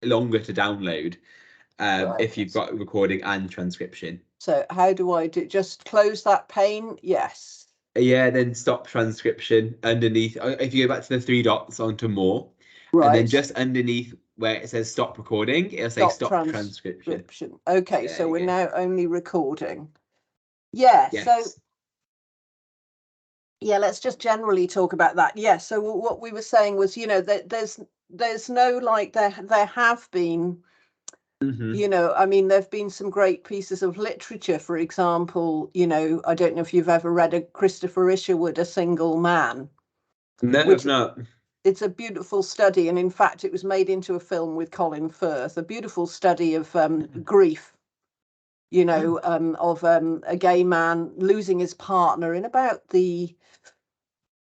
longer to download Right. if you've got recording and transcription. So how do I do? Just close that pane? Yes. Yeah, then stop transcription underneath. If you go back to the three dots onto more, and then Right. just underneath where it says stop recording, it'll say stop transcription. Okay, There so you we're go. now only recording. Yeah, so Yes. yeah, let's just generally talk about that. Yeah, so what we were saying was, you know, that there's no, like, there have been, you know, I mean, there've been some great pieces of literature, for example, you know, I don't know if you've ever read a Christopher Isherwood, A Single Man. No, Which I've not. it's a beautiful study, and in fact it was made into a film with Colin Firth, a beautiful study of grief, you know, of a gay man losing his partner in about the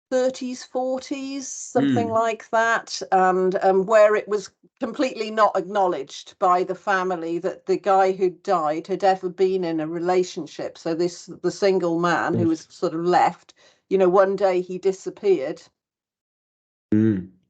30s, 40s, something like that, and where it was completely not acknowledged by the family that the guy who died had ever been in a relationship. So the single man who was sort of left, you know, one day he disappeared,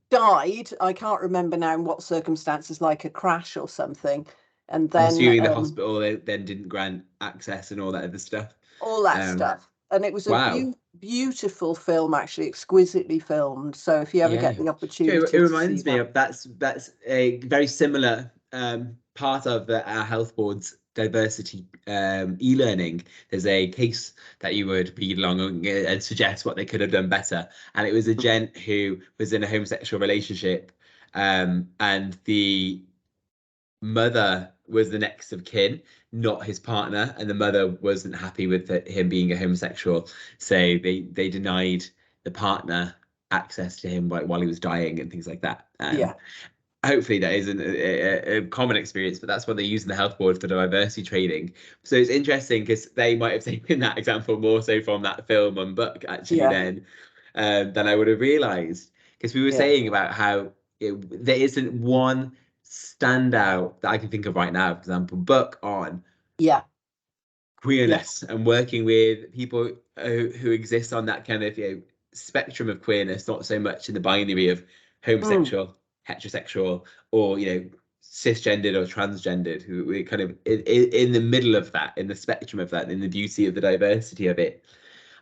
died, I can't remember now in what circumstances, like a crash or something, and I'm then assuming the hospital then didn't grant access and all that other stuff. all that stuff. And it was a Wow. beautiful film, actually, exquisitely filmed. So if you ever get Yeah. the opportunity It to see reminds me that. of that's a very similar part of our health board's diversity e-learning. There's a case that you would read along and suggest what they could have done better. And it was a gent who was in a homosexual relationship, and the mother was the next of kin, not his partner, and the mother wasn't happy with him being a homosexual, so they denied the partner access to him while he was dying and things like that. Yeah. Hopefully that isn't a common experience, but that's what they use in the health board for diversity training. So it's interesting because they might have taken that example more so from that film and book actually then than I would have realized, because we were saying about how there isn't one standout that I can think of right now, for example, book on queerness and working with people who exist on that kind of spectrum of queerness, not so much in the binary of homosexual, heterosexual, or cisgendered or transgendered, who we're kind of in the middle of that, in the spectrum of that, in the beauty of the diversity of it.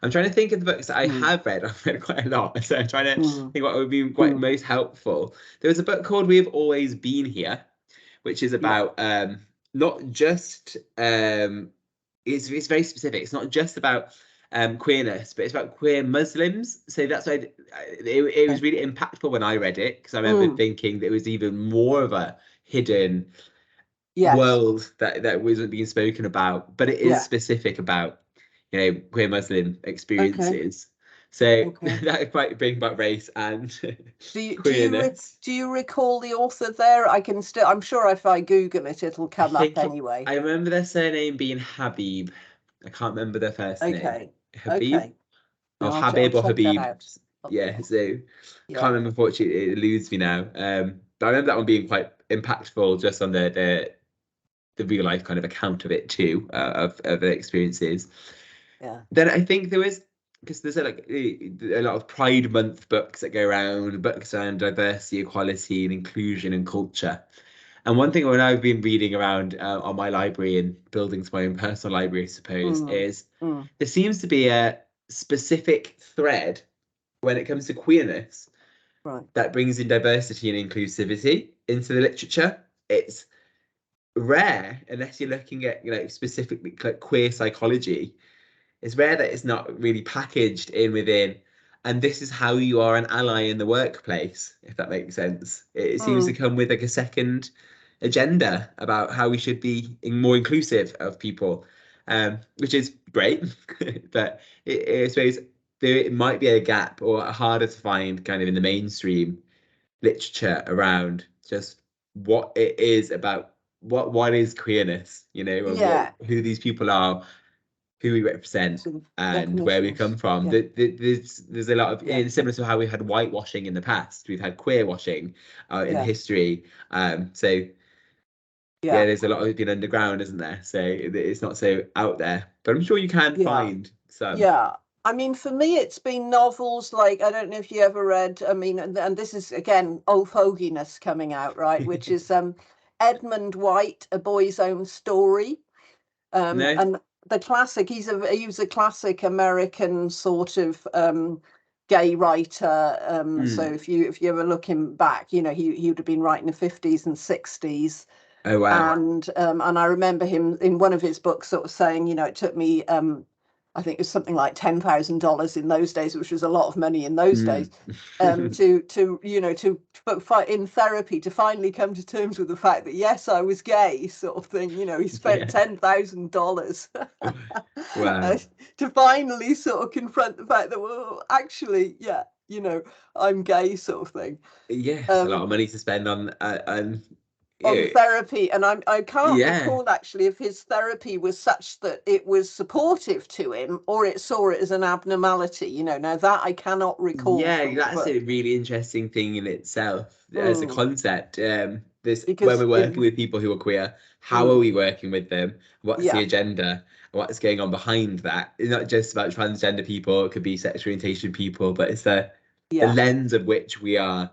I'm trying to think of the books that I have read. I've read quite a lot, so I'm trying to think what would be quite most helpful. There was a book called "We've Always Been Here," which is about not just it's very specific. It's not just about queerness, but it's about queer Muslims. So that's why it was really impactful when I read it, because I remember thinking that it was even more of a hidden world that wasn't being spoken about, but it is specific about queer Muslim experiences. So that might bring back race and queerness. Do you recall the author there? I'm sure if I Google it, it'll come up anyway. I remember their surname being Habib. I can't remember their first name. Habib? Or Habib or Habib. Yeah, so can't remember, unfortunately, it eludes me now. But I remember that one being quite impactful just on the real life kind of account of it too, of the experiences. Then I think there was, because there's a lot of Pride Month books that go around, books around diversity, equality, and inclusion and culture. And one thing when I've been reading around on my library and building to my own personal library, I suppose, is there seems to be a specific thread when it comes to queerness that brings in diversity and inclusivity into the literature. It's rare, unless you're looking at specifically like queer psychology. It's rare that it's not really packaged in within, and this is how you are an ally in the workplace, if that makes sense. It seems to come with like a second agenda about how we should be more inclusive of people, which is great. But I suppose there might be a gap, or harder to find kind of in the mainstream literature around just what it is about, what is queerness, and who these people are, who we represent, and where we come from. There's a lot of, similar to how we've had whitewashing in the past, we've had queer washing in history. So there's a lot of been underground, isn't there? So it's not so out there, but I'm sure you can find some. I mean, for me, it's been novels like, I don't know if you ever read, I mean, and this is, again, old foginess coming out, right, which is Edmund White, A Boy's Own Story. No. And the classic, he was a classic American sort of gay writer. So if you ever look him back, you know, he would have been writing in the 50s and 60s. Oh, wow. And I remember him in one of his books sort of saying, you know, it took me I think it was something like $10,000 in those days, which was a lot of money in those days, to you know, to fight in therapy to finally come to terms with the fact that yes, I was gay, sort of thing. You know, he spent $10,000 wow. to finally sort of confront the fact that, well, actually, yeah, you know, I'm gay, sort of thing. Yeah, it's a lot of money to spend on therapy, and I can't recall actually if his therapy was such that it was supportive to him or it saw it as an abnormality, you know. Now that I cannot recall. That's a really interesting thing in itself as a concept. When we're working with people who are queer, how are we working with them? What's the agenda? What's going on behind that? It's not just about transgender people, it could be sexual orientation people, but it's the lens of which we are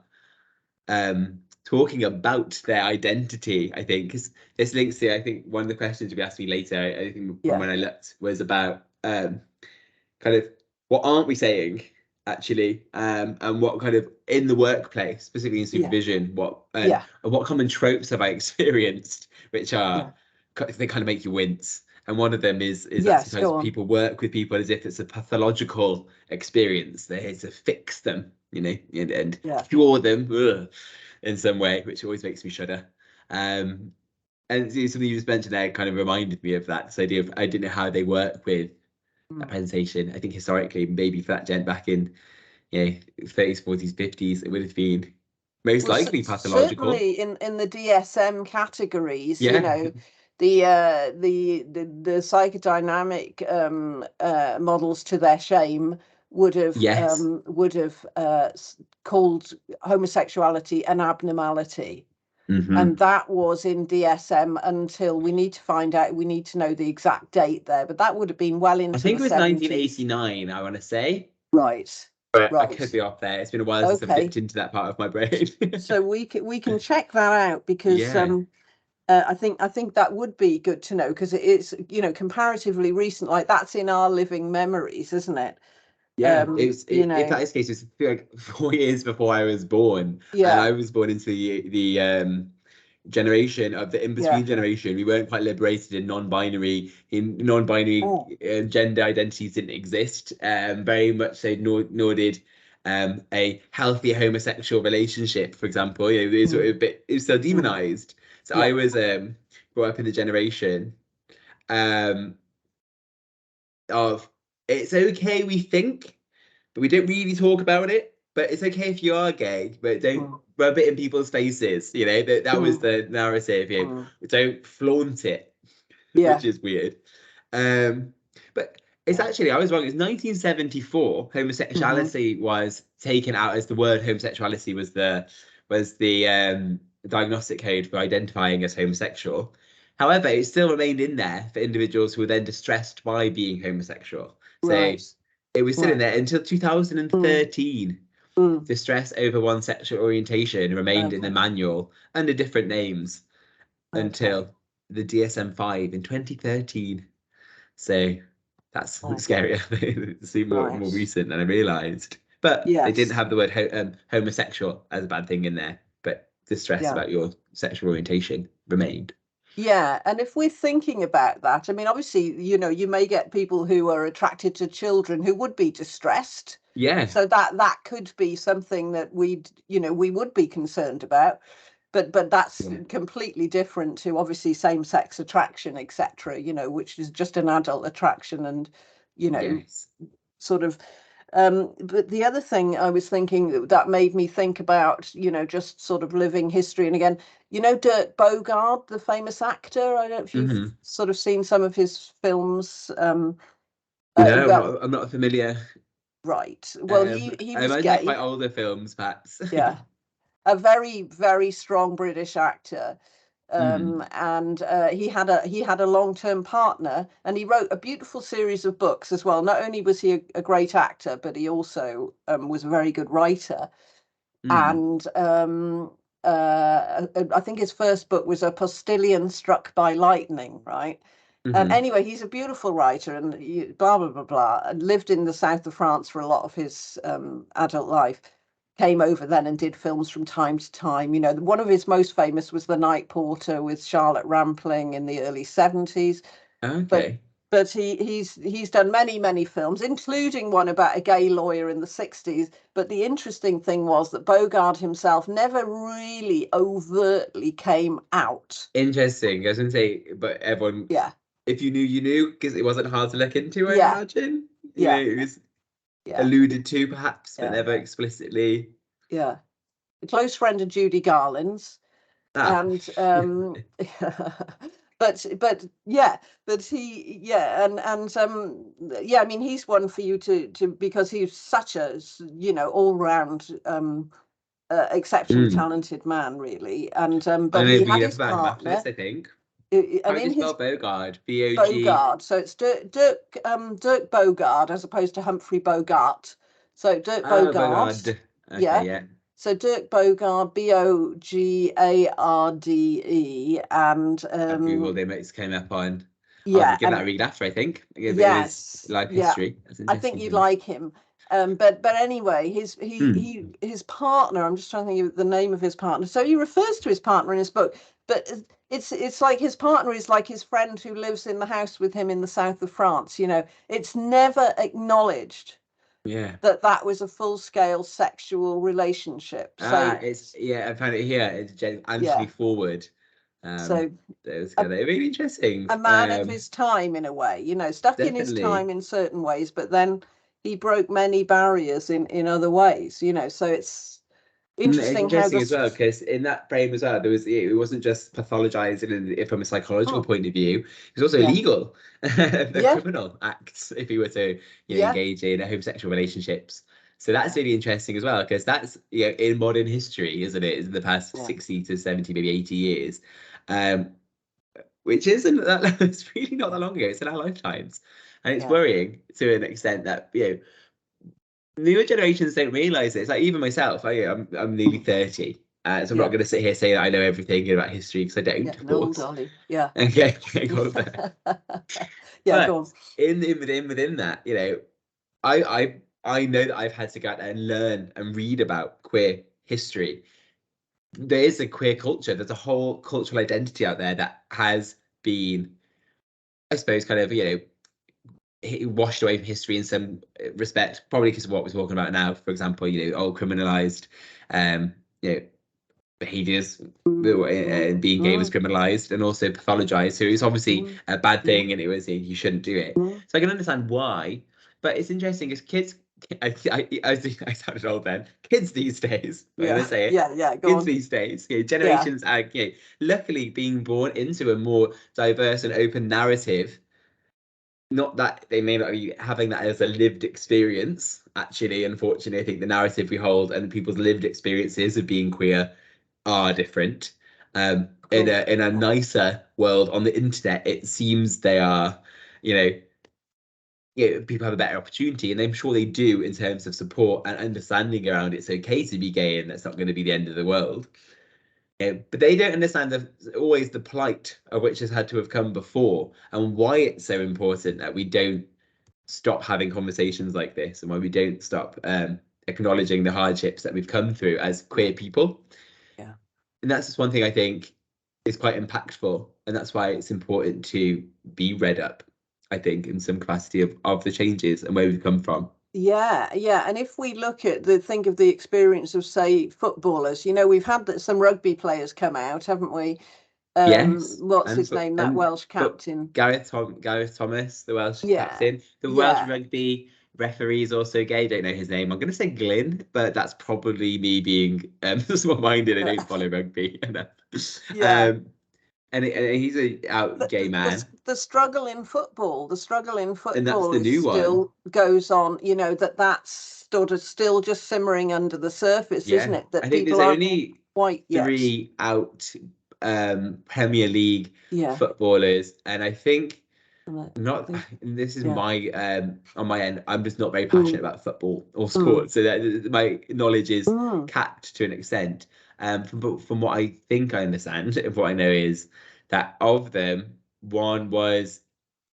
talking about their identity. I think because this links to, I think, one of the questions you'll be asking me later, I think from when I looked, was about kind of what aren't we saying actually, and what kind of in the workplace, specifically in supervision, what common tropes have I experienced which are they kind of make you wince. And one of them is that sometimes people work with people as if it's a pathological experience. They're here to fix them, you know, and cure them in some way, which always makes me shudder. And something you just mentioned there kind of reminded me of that. This idea of I didn't know how they work with that presentation. I think historically, maybe for that gent back in 30s, 40s, 50s, it would have been most likely pathological. Certainly in the DSM categories, you know, the psychodynamic models, to their shame, would have called homosexuality an abnormality. And that was in DSM until we need to know the exact date there, but that would have been well into, I think it was 1989, I want to say. Right. But I could be off there. It's been a while since I've dipped into that part of my brain. So we can check that out, because I think that would be good to know, because it's, you know, comparatively recent. Like, that's in our living memories, isn't it? Yeah, if that is the case, it's like 4 years before I was born. Yeah, and I was born into the generation of the in-between generation. We weren't quite liberated in non-binary. Gender identities didn't exist. Very much so, nor did a healthy homosexual relationship, for example. You know, it was still demonized. So I was brought up in the generation of, it's okay, we think, but we don't really talk about it. But it's okay if you are gay, but don't rub it in people's faces. You know, that was the narrative. You know, don't flaunt it, which is weird. But it's actually, I was wrong. It's 1974. Homosexuality was taken out, as the word homosexuality was the diagnostic code for identifying as homosexual. However, it still remained in there for individuals who were then distressed by being homosexual. So it was still in there until 2013. Distress over one's sexual orientation remained in the manual under different names until the DSM-5 in 2013. So that's scarier. It seemed more recent than I realised. But they didn't have the word homosexual as a bad thing in there. But distress about your sexual orientation remained. Yeah, and if we're thinking about that, I mean, obviously, you know, you may get people who are attracted to children who would be distressed. Yeah. So that could be something that we would be concerned about. But that's completely different to, obviously, same-sex attraction, etc., you know, which is just an adult attraction, and, you know, sort of. But the other thing I was thinking that made me think about, you know, just sort of living history. And again, you know, Dirk Bogarde, the famous actor. I don't know if you've sort of seen some of his films. No, I'm not familiar. Right. Well, he was I imagine gay. quite older films, perhaps. Yeah. A very, very strong British actor. and he had a long-term partner, and he wrote a beautiful series of books as well. Not only was he a great actor, but he also was a very good writer. And I think his first book was A Postilion Struck by Lightning, right? And anyway, he's a beautiful writer, and blah, blah, blah, blah, and lived in the south of France for a lot of his adult life. Came over then and did films from time to time. You know, one of his most famous was The Night Porter with Charlotte Rampling in the early 70s. Okay. But he's done many films, including one about a gay lawyer in the 60s. But the interesting thing was that Bogard himself never really overtly came out. Interesting. I was going to say, but everyone, if you knew, you knew, because it wasn't hard to look into, I imagine. You know, it was alluded to perhaps, but never explicitly. Yeah. A close friend of Judy Garland's. And but he I mean, he's one for you to because he's such a, you know, all-round exceptionally talented man, really. And but he had his partner, I think. And in his Bogard, B-O-G. Bogard, so it's Dirk Bogard as opposed to Humphrey Bogart. So Dirk Bogard. Okay, yeah. So Dirk Bogard, Bogarde, and Google images came up on. I'll give that a read after, I think. Yes, life history. I think you'd like him. But anyway, his partner. I'm just trying to think of the name of his partner. So he refers to his partner in his book, but it's like his partner is like his friend who lives in the house with him in the south of France. You know, it's never acknowledged. Yeah, that was a full-scale sexual relationship. So I found it here. It's Anthony Forward. So it's really interesting. A man of his time, in a way, you know, stuck in his time in certain ways, but then he broke many barriers in other ways, you know. So it's interesting as well, because in that frame as well, it wasn't just pathologizing from a psychological point of view. It was also legal, the criminal acts if he were to engage in homosexual relationships. So that's really interesting as well, because that's in modern history, isn't it? In the past 60 to 70, maybe 80 years, which isn't that. It's really not that long ago. It's in our lifetimes, and it's worrying to an extent that newer generations don't realise it. It's like even myself. I'm nearly 30, so I'm not going to sit here saying that I know everything about history, because I don't. Of course. Olly. Yeah. Okay. Go on there. Go on. Within that, you know, I know that I've had to go out there and learn and read about queer history. There is a queer culture. There's a whole cultural identity out there that has been, I suppose, kind of, washed away from history in some respect, probably because of what we're talking about now. For example, criminalized, behaviors, being gay was criminalized and also pathologized. So it's obviously a bad thing, and it was you shouldn't do it. So I can understand why, but it's interesting because kids. I sounded old then. Kids these days, I'm gonna say it. Kids these days, generations are luckily being born into a more diverse and open narrative. Not that they may not be having that as a lived experience. Actually, unfortunately, I think the narrative we hold and people's lived experiences of being queer are different. In a nicer world on the internet, it seems they are, people have a better opportunity, and I'm sure they do in terms of support and understanding around it's okay to be gay and that's not going to be the end of the world. But they don't understand always the plight of which has had to have come before, and why it's so important that we don't stop having conversations like this, and why we don't stop acknowledging the hardships that we've come through as queer people. Yeah. And that's just one thing I think is quite impactful, and that's why it's important to be read up, I think, in some capacity of the changes and where we've come from. Yeah. And if we look at think of the experience of, say, footballers, we've had some rugby players come out, haven't we? Yes. What's his name? That Welsh captain. Gareth Thomas, the Welsh captain. The Welsh rugby referee is also gay. Don't know his name. I'm going to say Glyn, but that's probably me being small-minded. I don't follow rugby enough. And he's a out gay man. The struggle in football, and that's the new still goes on. That's sort of still just simmering under the surface, isn't it? That I think people there's aren't only quite three out Premier League footballers, and I think this is my on my end, I'm just not very passionate about football or sport, so that my knowledge is capped to an extent. From what I think I understand, what I know is that of them, one was,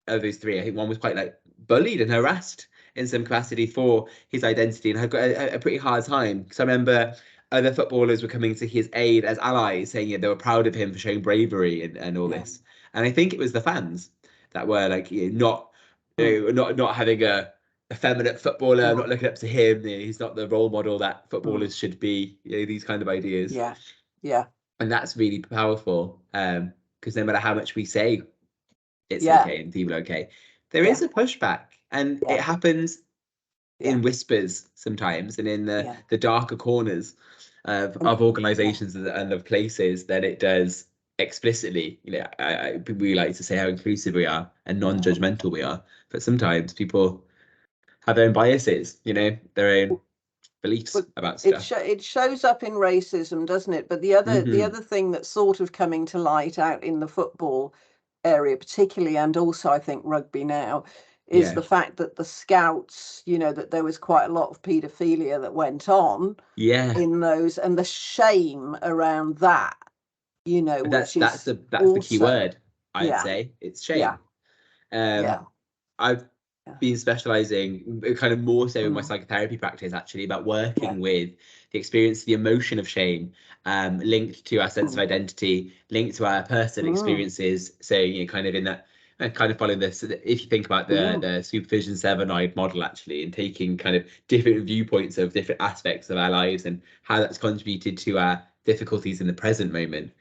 of those three, I think one was quite like bullied and harassed in some capacity for his identity, and had got a pretty hard time, because I remember other footballers were coming to his aid as allies, saying they were proud of him for showing bravery and all this. And I think it was the fans that were like, not having a effeminate footballer, not looking up to him. He's not the role model that footballers should be. These kind of ideas. Yeah. And that's really powerful. Because no matter how much we say it's okay and people are okay, there is a pushback, and it happens in whispers sometimes, and in the darker corners of organizations and of places, that it does explicitly. We like to say how inclusive we are and non-judgmental we are, but sometimes people have their own biases, their own beliefs about stuff. It shows up in racism, doesn't it? But the other thing that's sort of coming to light out in the football area particularly, and also I think rugby now, is the fact that the scouts, that there was quite a lot of paedophilia that went on in those, and the shame around that, that's also, the key word, I'd say. It's shame. I've been specializing kind of more so in my psychotherapy practice, actually, about working with the experience, the emotion of shame, linked to our sense of identity, linked to our personal experiences. So, kind of in that, kind of following this, if you think about the supervision 7-eyed model, actually, and taking kind of different viewpoints of different aspects of our lives and how that's contributed to our difficulties in the present moment.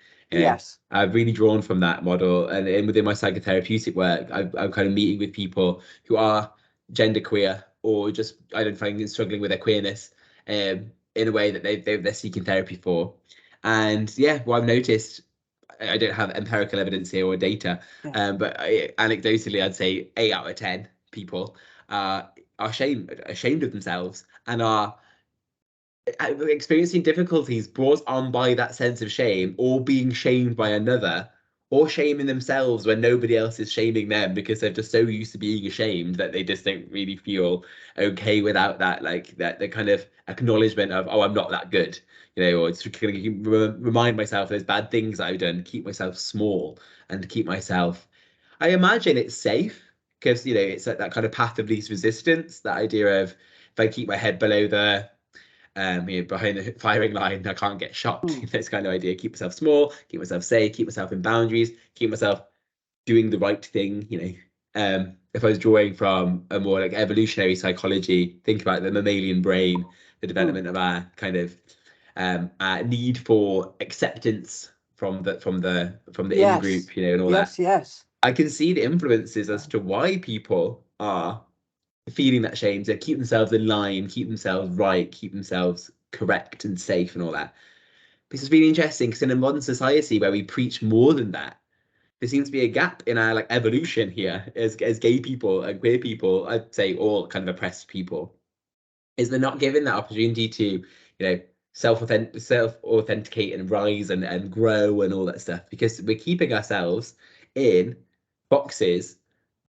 I've really drawn from that model, and within my psychotherapeutic work, I'm kind of meeting with people who are genderqueer or just identifying and struggling with their queerness in a way that they're seeking therapy for. And what I've noticed, I don't have empirical evidence here or data, but anecdotally, I'd say 8 out of 10 people are ashamed of themselves and are experiencing difficulties brought on by that sense of shame, or being shamed by another, or shaming themselves when nobody else is shaming them, because they're just so used to being ashamed that they just don't really feel okay without that, like that the kind of acknowledgement of, I'm not that good, or it's kind of remind myself those bad things I've done, keep myself small and keep myself. I imagine it's safe, because it's like that kind of path of least resistance, that idea of, if I keep my head below the behind the firing line, I can't get shot. This kind of idea. Keep myself small, keep myself safe, keep myself in boundaries, keep myself doing the right thing. If I was drawing from a more like evolutionary psychology, think about the mammalian brain, the development of our kind of need for acceptance from the in-group, and all that. I can see the influences as to why people are feeling that shame, to keep themselves in line, keep themselves right, keep themselves correct and safe and all that. This is really interesting, because in a modern society where we preach more than that, there seems to be a gap in our like evolution here as gay people and queer people, I'd say all kind of oppressed people, is they're not given that opportunity to, self-authenticate and rise and grow and all that stuff, because we're keeping ourselves in boxes,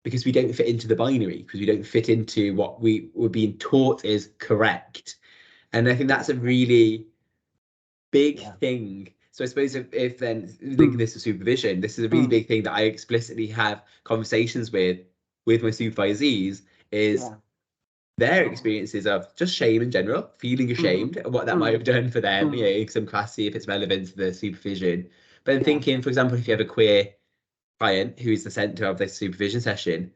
because we don't fit into the binary, because we don't fit into what we were being taught is correct. And I think that's a really big thing. So I suppose if then linking this to supervision, this is a really big thing that I explicitly have conversations with my supervisees, is their experiences of just shame in general, feeling ashamed of what that might have done for them, in some capacity, if it's relevant to the supervision. But then thinking, for example, if you have a queer client who is the center of this supervision session,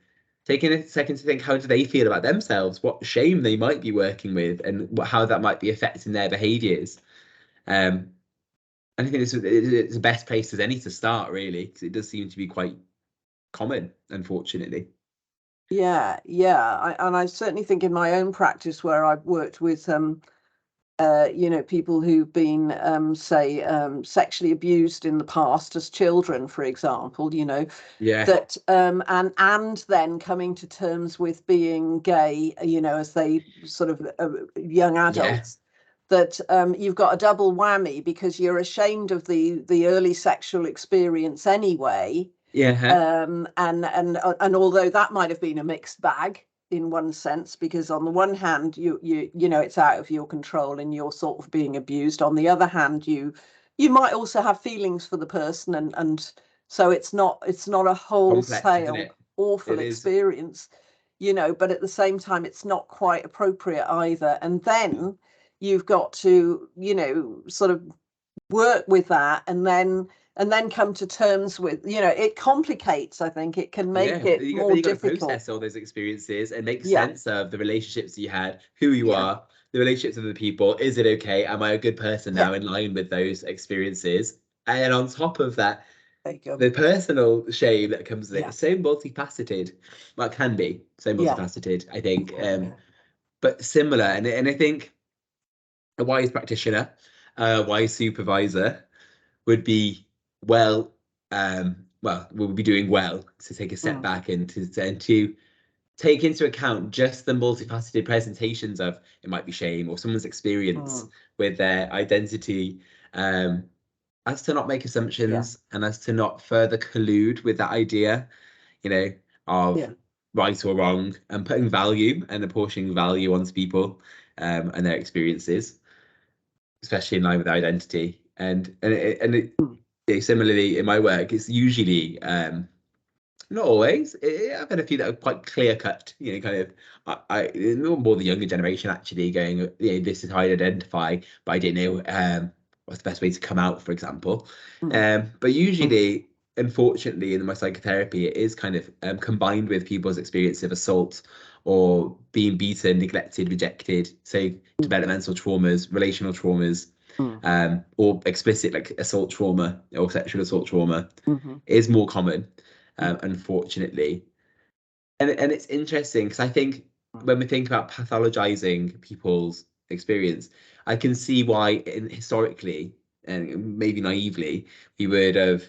taking a second to think, how do they feel about themselves, what shame they might be working with, and how that might be affecting their behaviors. And I think it's the best place as any to start, really, because it does seem to be quite common, unfortunately. And I certainly think in my own practice, where I've worked with people who've been, sexually abused in the past as children, for example, that and then coming to terms with being gay, as they sort of young adults, that you've got a double whammy because you're ashamed of the early sexual experience anyway. Yeah. And although that might have been a mixed bag in one sense, because on the one hand you know it's out of your control and you're sort of being abused. On the other hand, you might also have feelings for the person, and so it's not a wholesale awful experience, you know, but at the same time it's not quite appropriate either. And then you've got to, you know, sort of work with that, and then come to terms with, you know, it complicates. I think it can make it more difficult. To process all those experiences and make sense of the relationships you had, who you are, the relationships with the people. Is it okay? Am I a good person now in line with those experiences? And on top of that, the personal shame that comes with it is so multifaceted. Well, it can be so multifaceted, I think, but similar. And I think a wise practitioner, a wise supervisor would be will be doing well to take a step back and to take into account just the multifaceted presentations of, it might be shame or someone's experience with their identity, as to not make assumptions and as to not further collude with that idea, you know, of right or wrong, and putting value and apportioning value onto people and their experiences, especially in line with their identity. And similarly in my work, it's usually not always. I've had a few that are quite clear cut, you know, kind of I more the younger generation actually going, you know, this is how I identify, but I didn't know what's the best way to come out, for example. But usually, unfortunately, in my psychotherapy, it is kind of combined with people's experience of assault or being beaten, neglected, rejected, so developmental traumas, relational traumas, or explicit like assault trauma or sexual assault trauma is more common, unfortunately. And it's interesting because I think when we think about pathologizing people's experience, I can see why historically and maybe naively we would have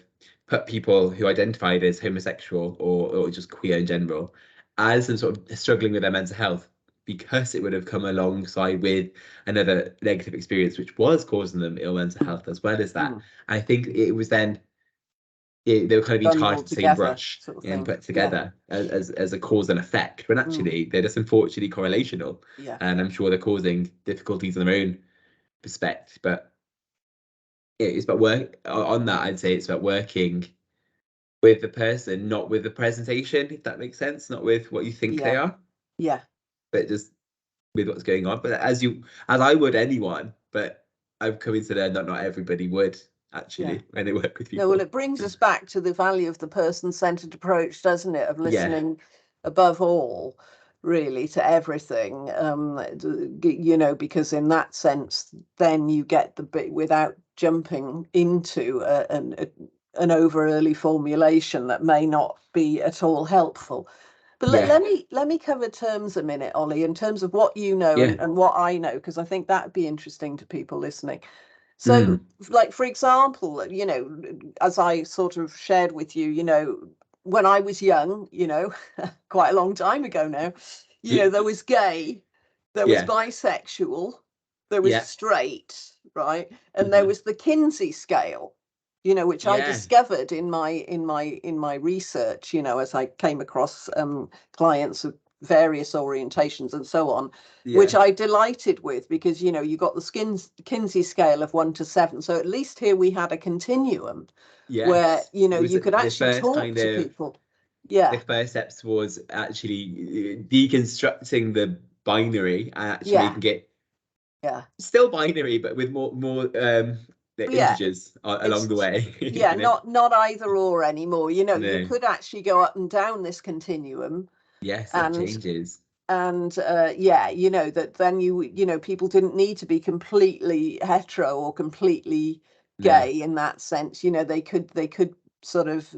put people who identified as homosexual or just queer in general as some sort of struggling with their mental health, because it would have come alongside with another negative experience which was causing them ill mental health as well as that. I think it was then they were kind of being charged the same brush and put together as a cause and effect, when actually they're just unfortunately correlational. And I'm sure they're causing difficulties in their own respect. But it's about work on that. I'd say it's about working with the person, not with the presentation, if that makes sense, not with what you think they are. But just with what's going on. But as I would anyone, but I've come into learn that not everybody would actually when they work with people. No, well, it brings us back to the value of the person-centered approach, doesn't it? Of listening above all, really, to everything. You know, because in that sense, then you get the bit without jumping into an over early formulation that may not be at all helpful. But let me cover terms a minute, Olly, in terms of what you know and what I know, because I think that would be interesting to people listening. So, like, for example, you know, as I sort of shared with you, you know, when I was young, you know, quite a long time ago now, you know, there was gay, there was bisexual, there was straight, right? And there was the Kinsey scale, you know, which I discovered in my research, you know, as I came across clients of various orientations and so on, which I delighted with, because, you know, you got the Kinsey scale of 1 to 7. So at least here we had a continuum where, you know, you could actually talk to people. The first steps was actually deconstructing the binary and actually making it still binary, but with more integers along the way. Not either or anymore. You know, you could actually go up and down this continuum. And changes. And you know, that then you know, people didn't need to be completely hetero or completely gay in that sense. You know, they could sort of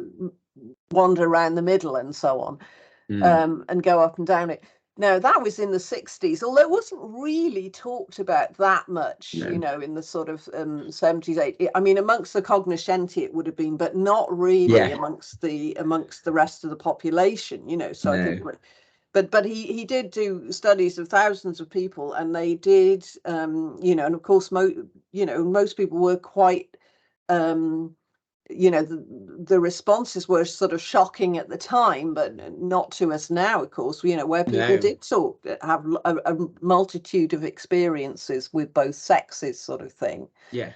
wander around the middle and so on, and go up and down it. Now, that was in the 60s, although it wasn't really talked about that much, you know, in the sort of 70s, 80s. I mean, amongst the cognoscenti it would have been, but not really amongst the rest of the population, you know. So I think but he did do studies of thousands of people, and they did, you know, and of course, most people were quite, you know, the responses were sort of shocking at the time, but not to us now, of course, you know, where people did have a multitude of experiences with both sexes, sort of thing. Yeah.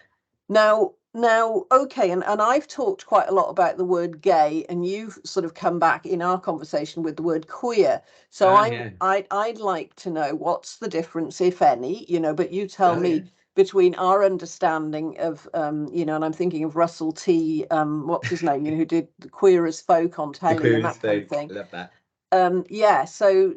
Now, okay, and I've talked quite a lot about the word gay, and you've sort of come back in our conversation with the word queer. So I'd like to know what's the difference, if any, you know, but you tell me between our understanding of, you know, and I'm thinking of Russell T, what's his name, you know, who did the Queer as Folk on telly and that kind of thing. Love that. Yeah, so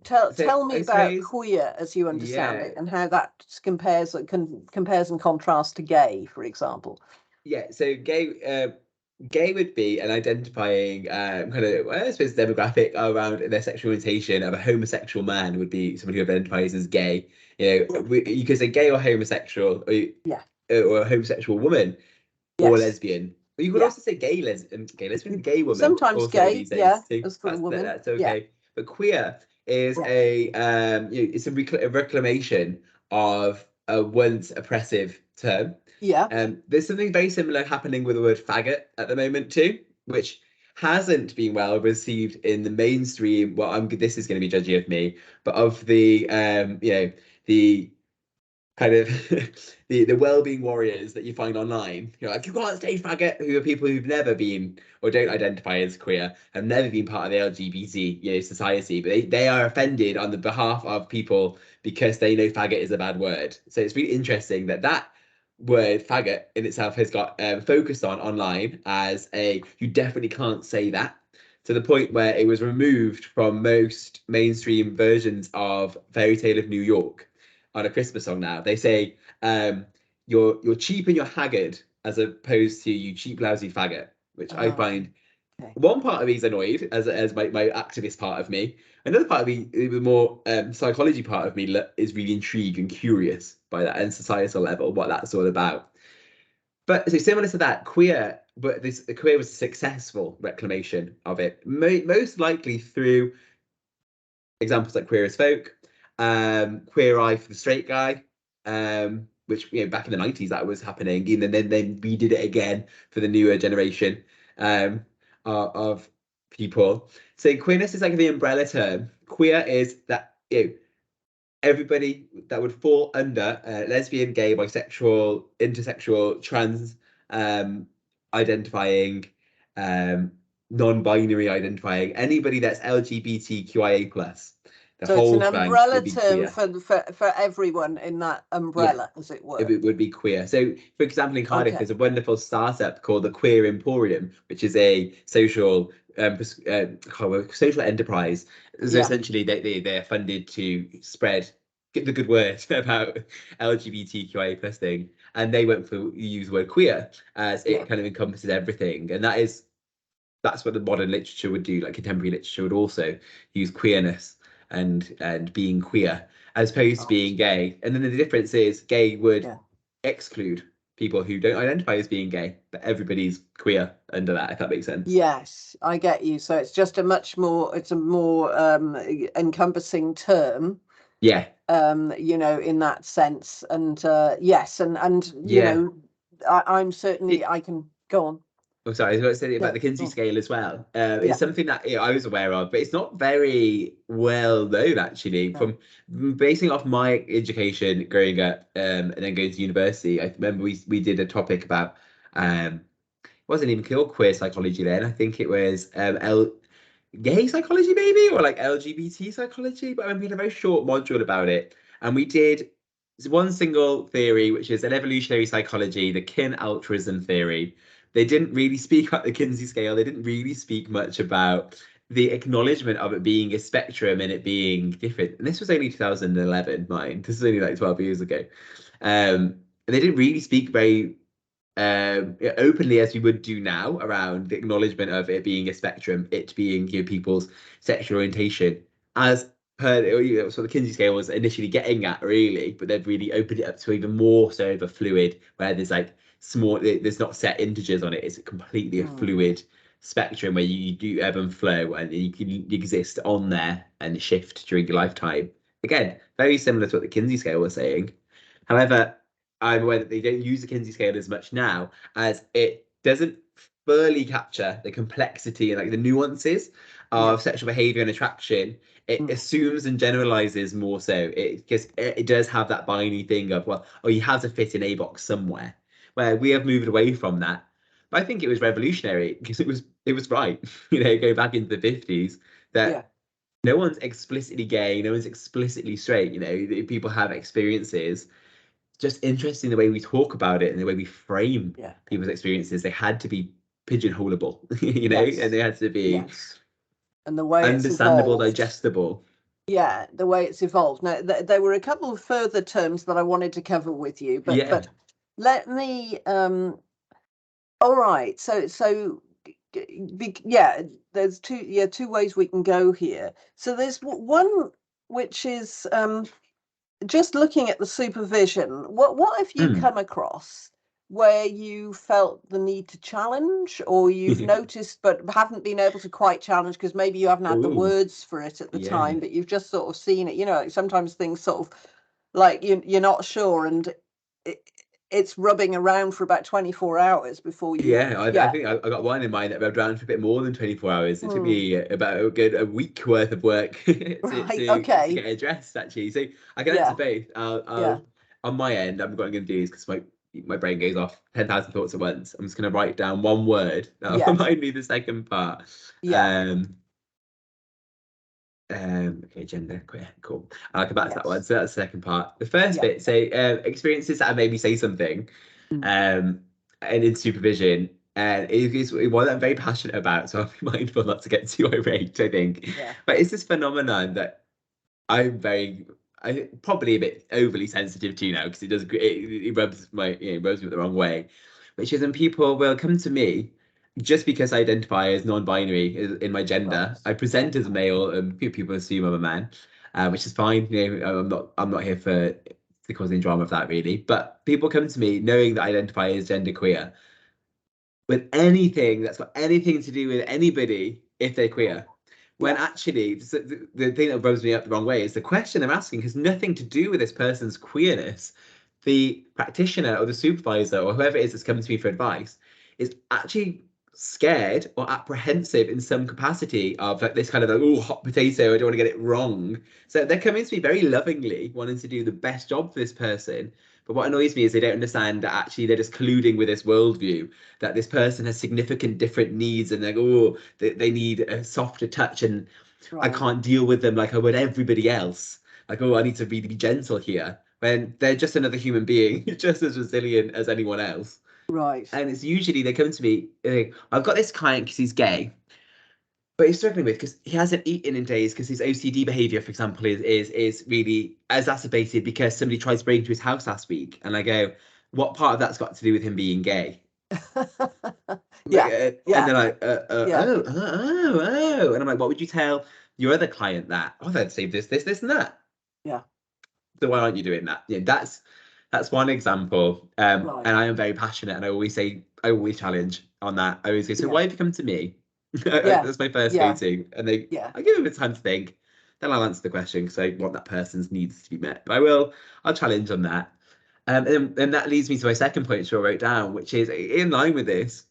tell me about queer as you understand it, and how that compares and contrasts to gay, for example. Yeah, so gay would be an identifying kind of, I suppose, demographic around their sexual orientation of a homosexual man would be somebody who identifies as gay. You know, you could say gay or homosexual, or a homosexual woman, or lesbian. But you could also say gay lesbian, gay woman. Sometimes also gay, these days too. as for women. That's okay. Yeah. But queer is you know, it's a reclamation of a once oppressive term. Yeah. There's something very similar happening with the word faggot at the moment too, which hasn't been well received in the mainstream. Well, this is going to be judgy of me, but of the you know, the kind of the well-being warriors that you find online. You're like, you can't say faggot, who are people who've never been or don't identify as queer, have never been part of the LGBT, you know, society, but they are offended on the behalf of people because they know faggot is a bad word. So it's really interesting that word faggot in itself has got focused on online as you definitely can't say that, to the point where it was removed from most mainstream versions of Fairy Tale of New York. On a Christmas song now, they say you're cheap and you're haggard, as opposed to you cheap lousy faggot, which I find one part of me is annoyed as my activist part of me. Another part of me, the more psychology part of me, is really intrigued and curious by that, and societal level, what that's all about. But so similar to that, queer, but the queer was a successful reclamation of it, most likely through examples like Queer as Folk, Queer Eye for the Straight Guy, which, you know, back in the 90s that was happening, and then we did it again for the newer generation of people. So queerness is like the umbrella term. Queer is that, you know, everybody that would fall under lesbian, gay, bisexual, intersexual, trans identifying, non-binary identifying, anybody that's LGBTQIA plus. So it's an umbrella term for everyone in that umbrella, as it were. It would be queer. So, for example, in Cardiff, there's a wonderful startup called the Queer Emporium, which is a social social enterprise. So essentially, they're funded to get the good word about LGBTQIA plus thing, and they went for use the word queer as it kind of encompasses everything, and that's what the modern literature would do. Like contemporary literature would also use queerness and being queer as opposed to being gay. And then the difference is gay would exclude people who don't identify as being gay, but everybody's queer under that, if that makes sense. Yes, I get you. So it's just a more encompassing term. Yeah. You know, in that sense. And yes, and you know, I'm certainly I can go on. Oh, sorry, I was going to say about the Kinsey scale as well. It's something that, you know, I was aware of, but it's not very well known, actually. From basing off my education growing up and then going to university, I remember we did a topic about, it wasn't even called queer psychology then. I think it was gay psychology, maybe, or like LGBT psychology. But I remember we had a very short module about it. And we did one single theory, which is an evolutionary psychology, the kin altruism theory. They didn't really speak about the Kinsey scale. They didn't really speak much about the acknowledgement of it being a spectrum and it being different. And this was only 2011, mine. This is only like 12 years ago. And they didn't really speak very openly as we would do now around the acknowledgement of it being a spectrum, it being, you know, people's sexual orientation, as per, you know, so the Kinsey scale was initially getting at, really, but they've really opened it up to even more so of a fluid, where there's like there's not set integers on it, it's completely a fluid spectrum where you do ebb and flow, and you can exist on there and shift during your lifetime. Again, very similar to what the Kinsey scale was saying. However, I'm aware that they don't use the Kinsey scale as much now, as it doesn't fully capture the complexity and like the nuances of sexual behavior and attraction. It assumes and generalizes more so. Because it does have that binary thing of, well, oh, you have to fit in a box somewhere, where we have moved away from that. But I think it was revolutionary because it was right. Go back into the 50s that no one's explicitly gay, no one's explicitly straight. People have experiences. Just interesting the way we talk about it and the way we frame people's experiences. They had to be pigeonholable, and they had to be and the way understandable, digestible. Yeah, the way it's evolved. Now, there were a couple of further terms that I wanted to cover with you, but let me. All right, so there's two ways we can go here. So there's one which is just looking at the supervision. What have you come across where you felt the need to challenge, or you've noticed but haven't been able to quite challenge because maybe you haven't had the words for it at the time, but you've just sort of seen it? Sometimes things sort of like you're not sure, and it's rubbing around for about 24 hours before you. I think I got one in mind that rubbed around for a bit more than 24 hours. It took me about a week worth of work to get addressed, actually. So I can answer both. On my end, I'm going to do is because my brain goes off 10,000 thoughts at once. I'm just going to write down one word that'll remind me the second part. Okay, gender queer, cool. I'll come back to that one. So that's the second part. The first bit, say experiences that have made me say something, and in supervision, and it is one that I'm very passionate about. So I'll be mindful not to get too irate, I think. But it's this phenomenon that I'm probably a bit overly sensitive to now, because it rubs rubs me the wrong way, which is when people will come to me just because I identify as non-binary in my gender. I present as a male, and people assume I'm a man, which is fine. I'm not here to cause any drama of that, really. But people come to me knowing that I identify as genderqueer with anything that's got anything to do with anybody if they're queer. When actually, the thing that rubs me up the wrong way is the question they're asking has nothing to do with this person's queerness. The practitioner or the supervisor or whoever it is that's coming to me for advice is actually scared or apprehensive in some capacity of like this kind of hot potato, I don't want to get it wrong. So they're coming to me very lovingly, wanting to do the best job for this person. But what annoys me is they don't understand that actually they're just colluding with this worldview, that this person has significant different needs, and they need a softer touch, and I can't deal with them like I would everybody else. Like, I need to really be gentle here, when they're just another human being, just as resilient as anyone else. Right. And it's usually they come to me, I've got this client because he's gay, but he's struggling with because he hasn't eaten in days because his OCD behavior, for example, is really exacerbated because somebody tried to break into his house last week. And I go, what part of that's got to do with him being gay? And they're like, oh. And I'm like, what would you tell your other client that? Oh, they'd say this, and that. Yeah. So why aren't you doing that? That's one example. And I am very passionate, and I always challenge on that. I always say, so why have you come to me? That's my first go-to. And I give them a time to think. Then I'll answer the question because I want that person's needs to be met. But I'll challenge on that. And that leads me to my second point, which I wrote down, which is in line with this.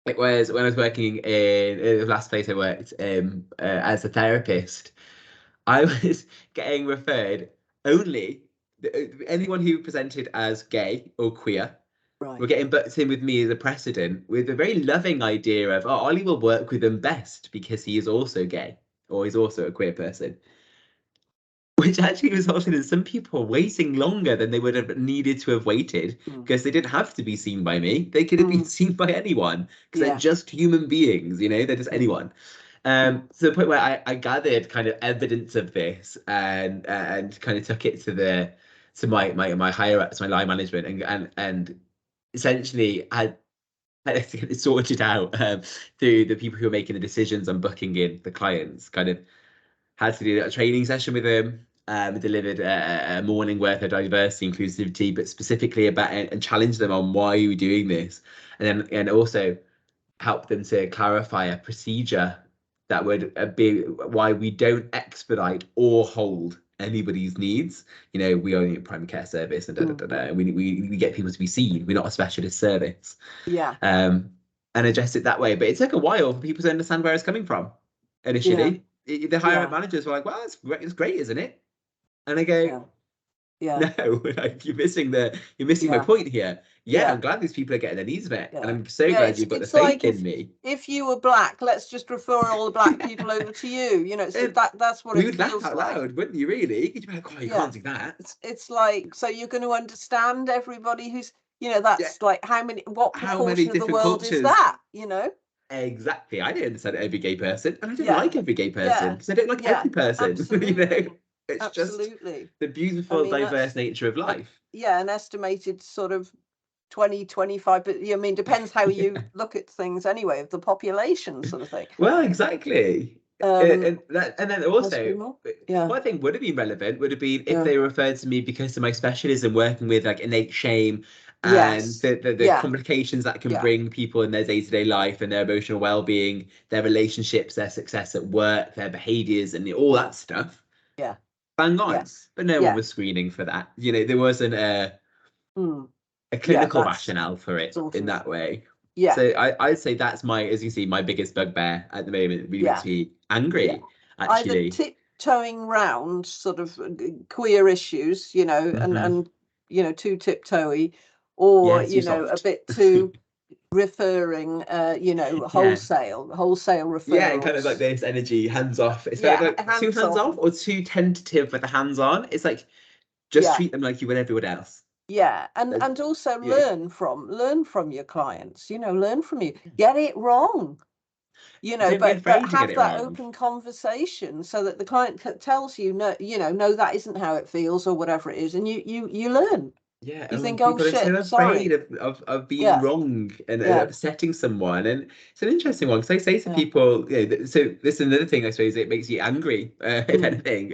It was when I was working in the last place I worked as a therapist, I was getting referred only anyone who presented as gay or queer. We're getting booked in with me as a precedent, with a very loving idea of, Olly will work with them best because he is also gay or he's also a queer person. Which actually resulted in some people waiting longer than they would have needed to have waited, because they didn't have to be seen by me. They could have been seen by anyone, because they're just human beings, they're just anyone. To the point where I gathered kind of evidence of this and kind of took it to my higher ups, my line management, and essentially had sorted out through the people who were making the decisions on booking in the clients. Kind of had to do a training session with them. Delivered a morning worth of diversity, inclusivity, but specifically about and challenged them on why are we doing this, and also help them to clarify a procedure that would be why we don't expedite or hold anybody's needs. You know, we only a primary care service and we get people to be seen. We're not a specialist service. Yeah. And address it that way. But it took a while for people to understand where it's coming from. Initially, the higher up managers were like, "Well, it's great, isn't it?" And I go, no, like you're missing my point here. I'm glad these people are getting their needs met, and I'm so glad you've got the faith in me. If you were black, let's just refer all the black people over to you. You know, so that's what it feels like. You'd laugh out loud, wouldn't you? Really? You'd be like, "Oh, you can't do that." It's like, so you're going to understand everybody who's, you know, that's like what proportion of the world is that? You know. Exactly. I don't understand every gay person, and I don't like every gay person because I don't like every person. You know. It's absolutely just the beautiful, diverse nature of life. An estimated sort of 20-25, but I mean, depends how you look at things anyway, of the population sort of thing. Well, exactly. And then also, what I think would have been relevant would have been if they referred to me because of my specialism, working with like innate shame and the complications that can bring people in their day-to-day life and their emotional well-being, their relationships, their success at work, their behaviors, and all that stuff. Bang on. But no one was screening for that. You know, there wasn't a clinical rationale for it in that way. So I'd say that's as you see, my biggest bugbear at the moment. It really makes me angry, actually. Either tiptoeing round sort of queer issues, you know, and you know, too tiptoey, or you know, a bit too referring, you know, wholesale referrals. And kind of like this energy, hands off. It's like too hands off or too tentative with the hands on. It's like just treat them like you would everyone else. And also learn from your clients. You know, learn from you. Get it wrong. You know, but have that open conversation so that the client tells you, no, you know, no, that isn't how it feels or whatever it is, and you learn. You think, oh shit, are so afraid of being wrong and upsetting someone. And it's an interesting one because I say to people, you know, so this is another thing I suppose it makes you angry, if anything,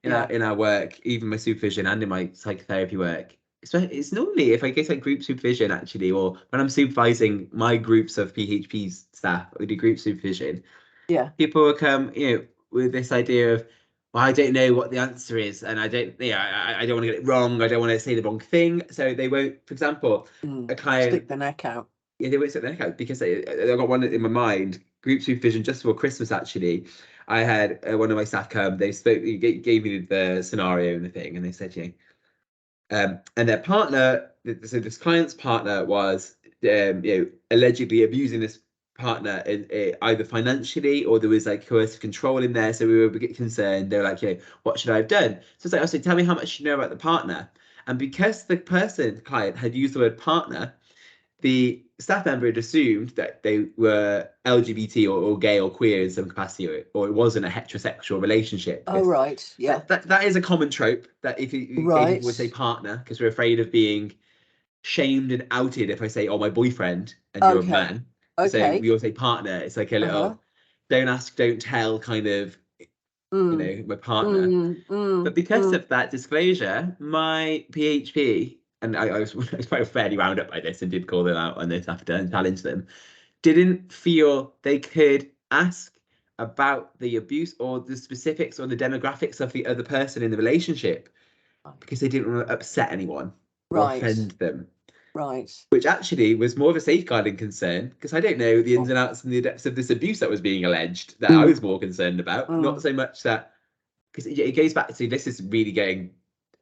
in our work, even my supervision and in my psychotherapy work. It's normally if I get like group supervision actually, or when I'm supervising my groups of PHP staff, we do group supervision. People will come, you know, with this idea of, well, I don't know what the answer is, and I don't want to get it wrong. I don't want to say the wrong thing, so they won't. For example, a client stick their neck out. Yeah, they won't stick their neck out because I got one in my mind. Group supervision just before Christmas. Actually, I had one of my staff come. They gave me the scenario and the thing, and they said, you know, and their partner. So this client's partner was, you know, allegedly abusing this partner in either financially or there was like coercive control in there, so we were a bit concerned. They were like, you know, what should I have done? So it's like, also tell me how much you know about the partner. And because the client had used the word partner, the staff member had assumed that they were LGBT or gay or queer in some capacity, or it wasn't a heterosexual relationship. Oh right, that is a common trope, that if you people would say partner because we're afraid of being shamed and outed if I say, oh, my boyfriend, and you're a man. So we all say partner. It's like a little don't ask, don't tell kind of, you know, my partner. But because of that disclosure, my PHP, and I was quite fairly wound up by this and did call them out on this after and challenge them, didn't feel they could ask about the abuse or the specifics or the demographics of the other person in the relationship because they didn't want to upset anyone or offend them. Which actually was more of a safeguarding concern because I don't know the ins and outs and the depths of this abuse that was being alleged that I was more concerned about. Not so much that, because it goes back to, this is really getting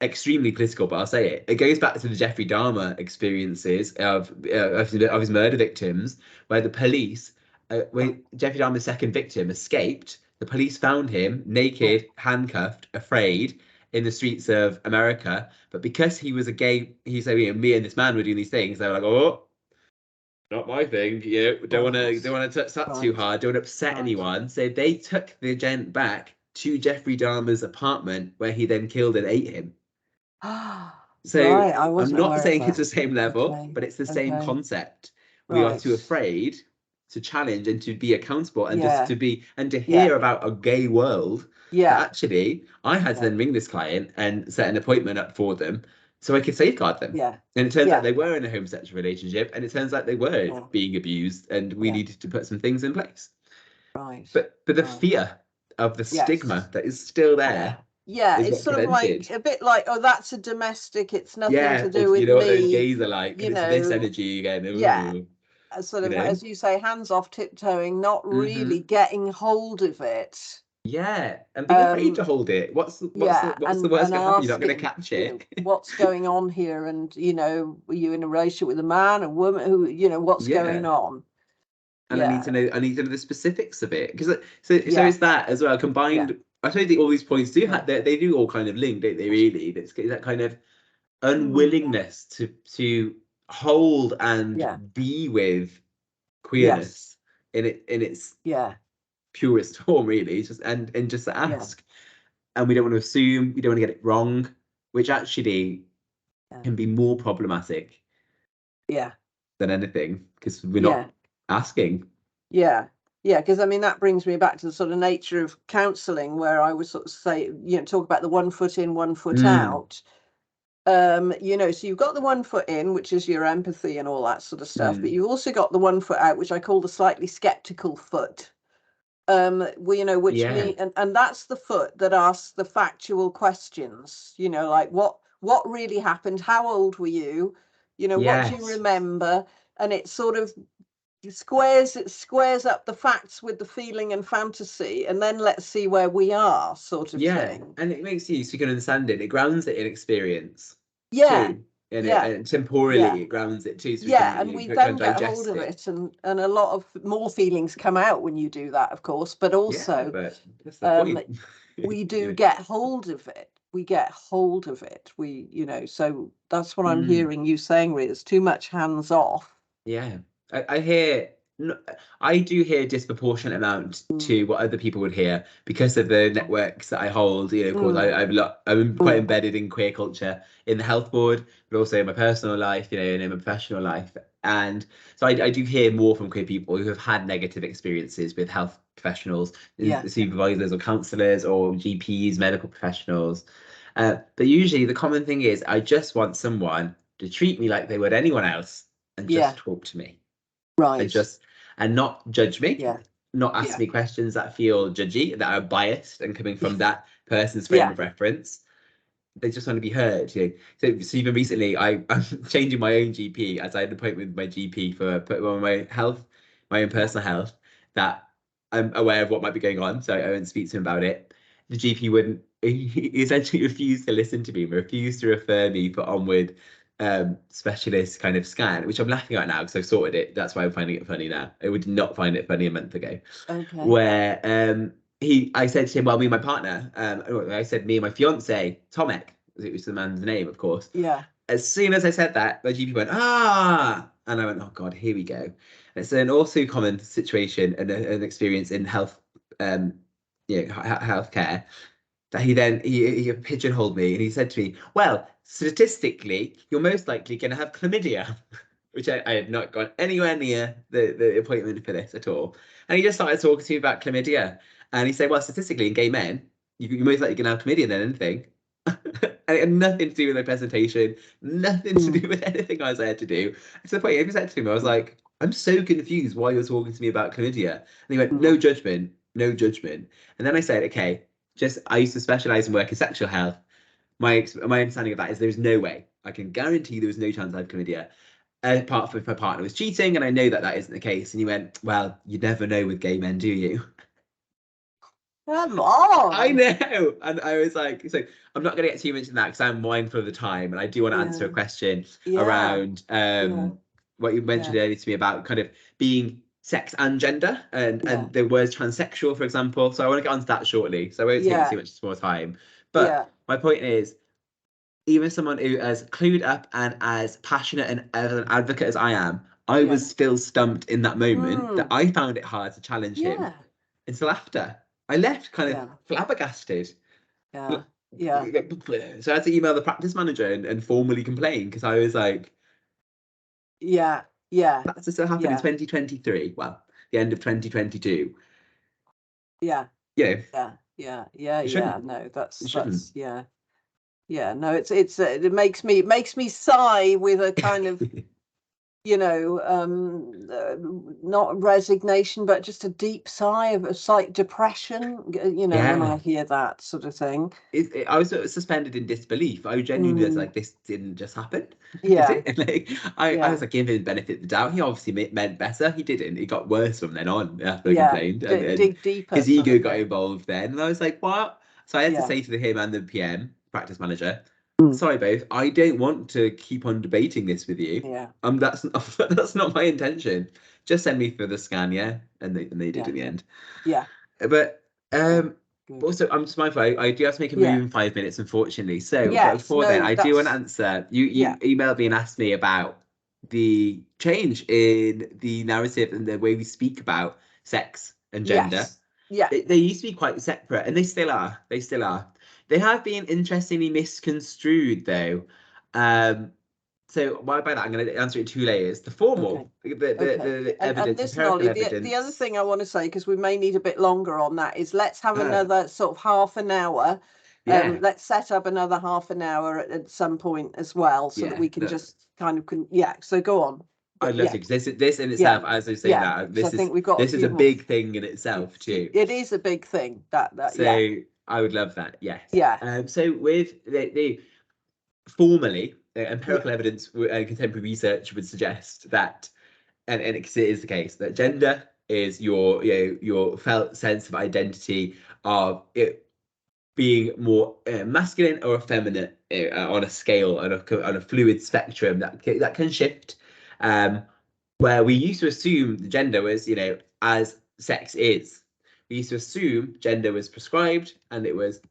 extremely political, but I'll say it. It goes back to the Jeffrey Dahmer experiences of his murder victims, where the police, when Jeffrey Dahmer's second victim escaped, the police found him naked, handcuffed, afraid, in the streets of America, but because he was a gay, he said, you know, me and this man were doing these things. They were like, oh, not my thing. You know, don't want to touch that too hard. Don't upset anyone. So they took the gent back to Jeffrey Dahmer's apartment, where he then killed and ate him. So I'm not saying it's the same level, but it's the same concept. We are too afraid to challenge and to be accountable and just to be and to hear about a gay world. Actually, I had to then ring this client and set an appointment up for them so I could safeguard them. Yeah. And it turns out they were in a homosexual relationship, and it turns out they were being abused, and we needed to put some things in place. Right. But the fear of the stigma that is still there. Yeah, it's sort of like a bit like, oh, that's a domestic, it's nothing to do with you know me. What those gays are like, you it's know, this energy again. Yeah. Sort of, as you say, hands off, tiptoeing, not really getting hold of it. Yeah, and being afraid to hold it. What's the worst that can happen? You're not going to catch it. What's going on here? And are you in a relationship with a man, a woman? Who what's going on? And I need to know the specifics of it, because so it's that as well combined. I think all these points do have they do all kind of link, don't they? Really, it's that kind of unwillingness to hold and be with queerness in its purest form, really. It's just and just to ask, and we don't want to assume, we don't want to get it wrong, which actually can be more problematic than anything, because we're not asking. Because I mean, that brings me back to the sort of nature of counselling, where I would sort of say, talk about the 1 foot in, 1 foot out. So you've got the 1 foot in, which is your empathy and all that sort of stuff, but you've also got the 1 foot out, which I call the slightly skeptical foot. Which mean, and that's the foot that asks the factual questions, like what really happened, how old were you, what do you remember, and it sort of squares up the facts with the feeling and fantasy, and then let's see where we are, sort of thing. And it makes you, so you can understand it grounds it in experience too. And temporally it grounds it too, so we then get hold of it, and a lot of more feelings come out when you do that, of course, but also but that's the point. we do get hold of it. We get hold of it. So that's what I'm hearing you saying, really. It's too much hands off. I do hear a disproportionate amount to what other people would hear, because of the networks that I hold. Of course, I'm quite embedded in queer culture in the health board, but also in my personal life, and in my professional life. And so I do hear more from queer people who have had negative experiences with health professionals, supervisors or counsellors or GPs, medical professionals. But usually the common thing is, I just want someone to treat me like they would anyone else and just talk to me. Right. And not judge me, not ask me questions that feel judgy, that are biased and coming from that person's frame of reference. They just want to be heard. So even recently, I'm changing my own GP, as I had an appointment with my GP for my own personal health, that I'm aware of what might be going on, so I won't speak to him about it. The GP wouldn't. He essentially refused to listen to me, refused to refer me for onward specialist kind of scan, which I'm laughing at now because I've sorted it. That's why I'm finding it funny now. I would not find it funny a month ago. Where I said to him, well, me and my partner, I said me and my fiance, Tomek, it was the man's name, of course. As soon as I said that, my GP went, and I went, oh God, here we go. And it's an also common situation and an experience in health, healthcare, that he pigeonholed me, and he said to me, well, statistically, you're most likely going to have chlamydia, which I had not gone anywhere near the appointment for this at all. And he just started talking to me about chlamydia. And he said, well, statistically, in gay men, you're most likely going to have chlamydia than anything. And it had nothing to do with my presentation, nothing to do with anything I was there to do. To the point, he said to me, I was like, I'm so confused why you're talking to me about chlamydia. And he went, no judgment, no judgment. And then I said, okay, I used to specialize in work in sexual health. My understanding of that is there's no way, I can guarantee there was no chance I had chlamydia, apart from if my partner was cheating, and I know that isn't the case. And he went, well, you never know with gay men, do you? Come on. I know. And I was like, so I'm not going to get too much in that, because I'm mindful of the time, and I do want to answer a question around what you mentioned earlier to me about kind of being sex and gender, and the words transsexual, for example. So I want to get onto that shortly, so I won't take too much more time. But my point is, even someone who as clued up and as passionate and as an advocate as I am, I was still stumped in that moment that I found it hard to challenge him until after. I left kind of flabbergasted. So I had to email the practice manager and formally complain, because I was like, that's just happened in 2023. Well, the end of 2022. No, that's No, it makes me sigh with a kind of not resignation, but just a deep sigh of a slight depression, when I hear that sort of thing. I was sort of suspended in disbelief. I genuinely was like, this didn't just happen. Yeah. Did it? I was like, giving him the benefit of the doubt. He obviously meant better. He didn't. It got worse from then on after I complained. Dig deeper. His ego got involved then. And I was like, what? So I had to say to him and the PM, practice manager, sorry both, I don't want to keep on debating this with you. That's not my intention. Just send me for the scan, and they did in the end. But also, I'm just mindful, I do have to make a move in 5 minutes, unfortunately. So before then, I do want to answer. You emailed me and asked me about the change in the narrative and the way we speak about sex and gender. They used to be quite separate, and they still are. They have been interestingly misconstrued, though. So why by that? I'm going to answer it in 2 layers. The formal, the evidence, and empirical evidence. The other thing I want to say, because we may need a bit longer on that, is let's have another sort of half an hour. Let's set up another half an hour at some point as well, so that we can just kind of So go on. I'd love to, because this in itself, as I say that, this is a big thing in itself too. It is a big thing. So I would love that. Yes. So with the formally, empirical evidence and contemporary research would suggest that, and it is the case, that gender is your felt sense of identity of it being more masculine or effeminate on a scale, on a fluid spectrum that can shift. Where we used to assume the gender was, as sex is. We used to assume gender was prescribed and it was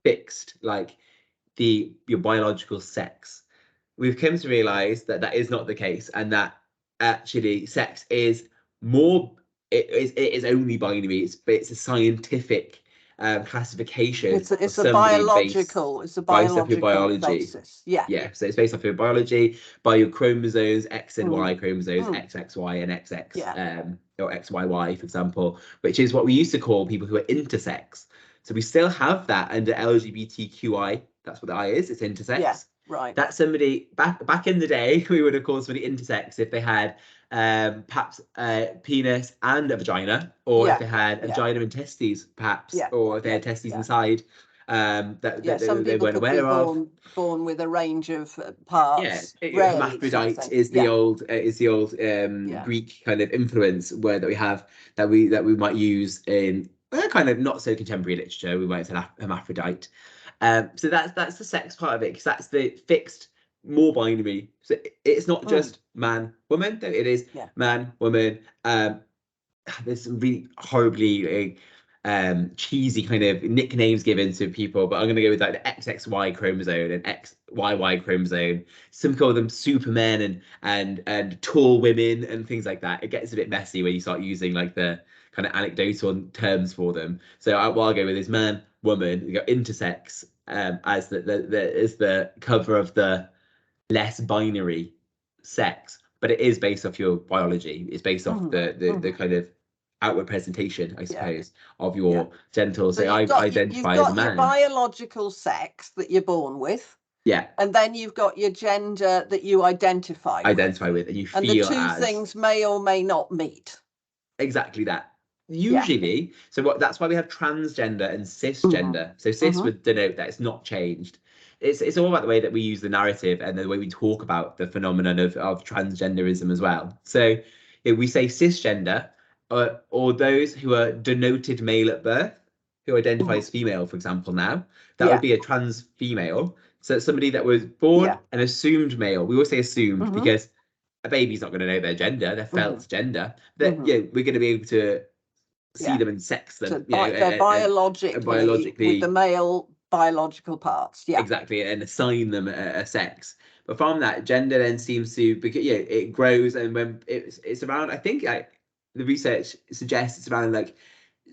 fixed, like your biological sex. We've come to realize that that is not the case, and that actually sex is more. It is only binary. It's a scientific classification. It's a biological. It's a biological basis. So it's based off your biology, by your chromosomes, X and Y chromosomes, XXY and XX, or XYY, for example, which is what we used to call people who are intersex. So we still have that under LGBTQI. That's what the I is. It's intersex. Right. That's somebody back in the day. We would have called somebody intersex if they had perhaps a penis and a vagina, or if they had a vagina and testes, perhaps, or if they had testes inside. That they weren't aware of. Born with a range of parts. Hermaphrodite is the old Greek kind of influence word that we have, that we might use in kind of not so contemporary literature. We might say hermaphrodite. So that's the sex part of it, because that's the fixed, more binary. So it's not just man, woman, though. It is man, woman. There's some really horribly cheesy kind of nicknames given to people, but I'm going to go with like the XXY chromosome and XYY chromosome. Some call them supermen and tall women and things like that. It gets a bit messy when you start using like the kind of anecdotal terms for them. So what I'll go with is man, woman. You got intersex as the cover of the less binary sex, but it is based off your biology. It's based off the kind of outward presentation, I suppose, of your genitals. So I identify as a man. You've got your biological sex that you're born with. And then you've got your gender that you identify with, and you feel, and the two things may or may not meet. Exactly that. Usually, so that's why we have transgender and cisgender. So cis would denote that it's not changed. It's all about the way that we use the narrative and the way we talk about the phenomenon of transgenderism as well. So if we say cisgender, or those who are denoted male at birth, who identify as female, for example, now, that would be a trans female. So it's somebody that was born and assumed male. We always say assumed because a baby's not going to know their gender, their felt gender. That we're going to be able to see them and sex them. They're biologically with the male biological parts. Exactly, and assign them a sex. But from that, gender then seems to, because it grows, and when it's around, I think the research suggests it's around like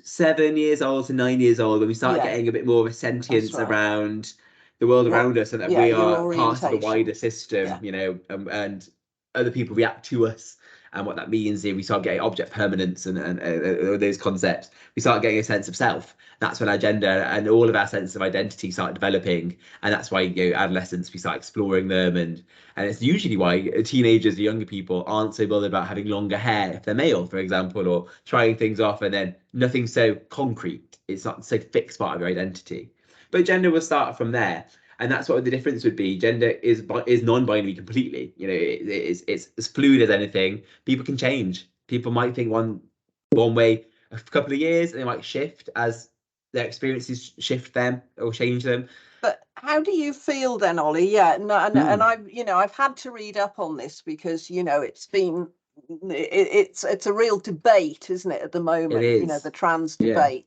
7 years old to 9 years old when we start getting a bit more of a sentience around the world around us, and that we are part of the wider system, and other people react to us And what that means is we start getting object permanence and those concepts. We start getting a sense of self. That's when our gender and all of our sense of identity start developing. And that's why, adolescents, we start exploring them. And it's usually why teenagers or younger people aren't so bothered about having longer hair if they're male, for example, or trying things off, and then nothing's so concrete. It's not so fixed part of your identity. But gender will start from there. And that's what the difference would be. Gender is non-binary completely. It's as fluid as anything. People can change. People might think one way a couple of years, and they might shift as their experiences shift them or change them. But how do you feel then, Olly? Yeah, no, and I've had to read up on this because it's been it's a real debate, isn't it, at the moment? It is. The trans debate,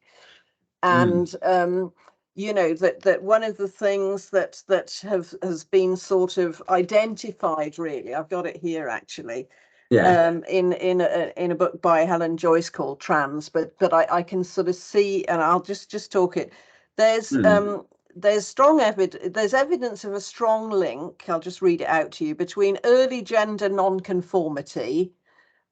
and that one of the things that has been sort of identified, really, I've got it here actually, in a book by Helen Joyce called Trans, but I can sort of see, and I'll just talk it. There's strong evidence. There's evidence of a strong link. I'll just read it out to you, between early gender nonconformity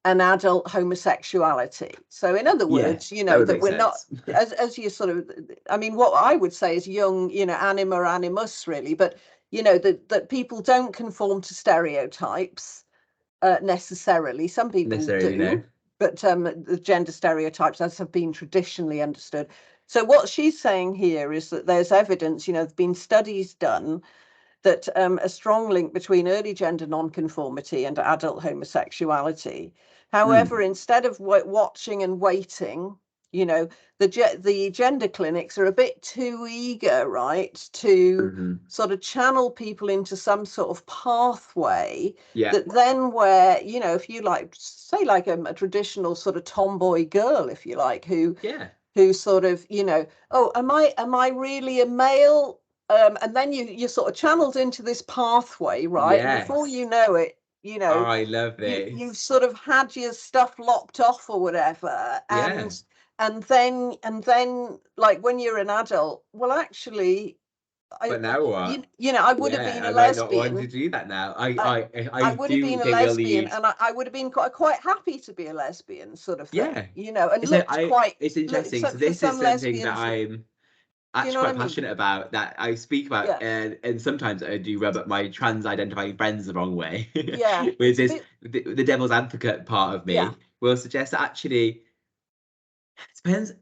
and adult homosexuality. So in other words, that we're not, as you sort of, I mean, what I would say is young, anima animus, really, but that people don't conform to stereotypes necessarily. Some people do, but the gender stereotypes as have been traditionally understood. So what she's saying here is that there's evidence, there's been studies done that a strong link between early gender nonconformity and adult homosexuality. However, instead of watching and waiting, the gender clinics are a bit too eager, right, to sort of channel people into some sort of pathway that then where, if you like, say like a traditional sort of tomboy girl, if you like, who sort of, oh, am I really a male? And then you sort of channeled into this pathway, right? And before you know it, I love this. You've sort of had your stuff lopped off or whatever, and then like when you're an adult, well, actually, but now what? I would have been a lesbian. I might not want to do that now. I would have been a lesbian, and I would have been quite happy to be a lesbian, sort of thing. And it's interesting. So this is something that I'm actually quite passionate about, that I speak about, and sometimes I do rub up my trans identifying friends the wrong way. Which is the devil's advocate part of me will suggest that actually it depends.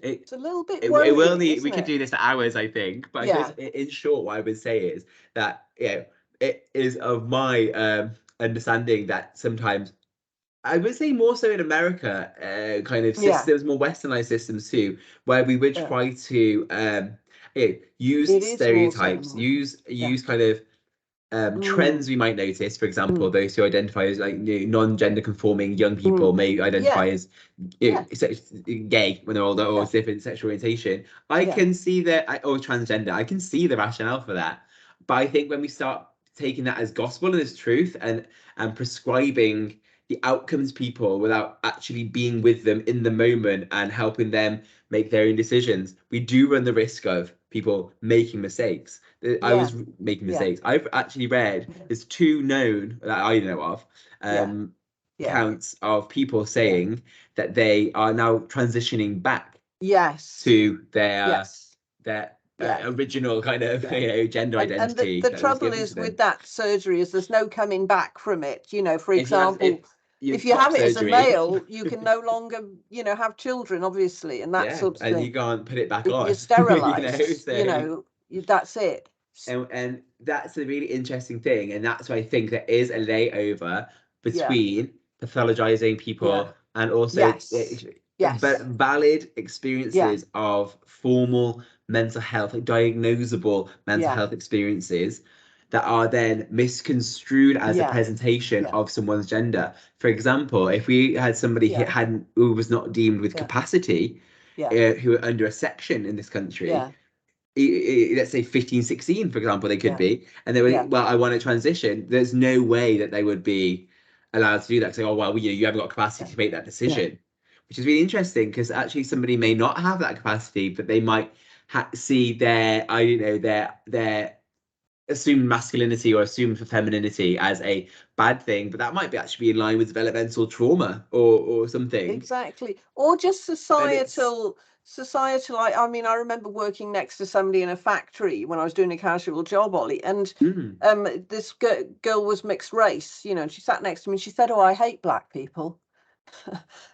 It's a little bit. It will need. We could do this for hours, I think. But I suppose in short, what I would say is that it is of my understanding that sometimes, I would say more so in America, kind of systems, more westernized systems too, where we would try to use stereotypes, use kind of trends we might notice. For example, those who identify as like non-gender conforming young people may identify as gay when they're older, or different sexual orientation. I can see that, or transgender. I can see the rationale for that. But I think when we start taking that as gospel and as truth, and prescribing the outcomes people without actually being with them in the moment and helping them make their own decisions, we do run the risk of people making mistakes. I was making mistakes. I've actually read, there's 2 known that I know of accounts of people saying that they are now transitioning back to their original kind of gender identity. And the trouble is with that surgery is there's no coming back from it. For example, if you have it as a male, you can no longer, have children, obviously, and that sort of thing. And you can't put it back on. You're sterilized. That's it. And that's a really interesting thing, and that's why I think there is a layover between pathologizing people and also but valid experiences of formal mental health, like diagnosable mental health experiences that are then misconstrued as a presentation of someone's gender. For example, if we had somebody who was not deemed with capacity, who were under a section in this country, let's say 15, 16, for example, they could be, and they were well, I want to transition. There's no way that they would be allowed to do that. Say, oh well, you haven't got capacity to make that decision, which is really interesting, because actually somebody may not have that capacity, but they might see their assume masculinity or assume femininity as a bad thing, but that might be actually in line with developmental trauma or something. Exactly. Or just societal. I mean, I remember working next to somebody in a factory when I was doing a casual job, Olly, and this girl was mixed race, you know, and she sat next to me and she said, "Oh, I hate black people."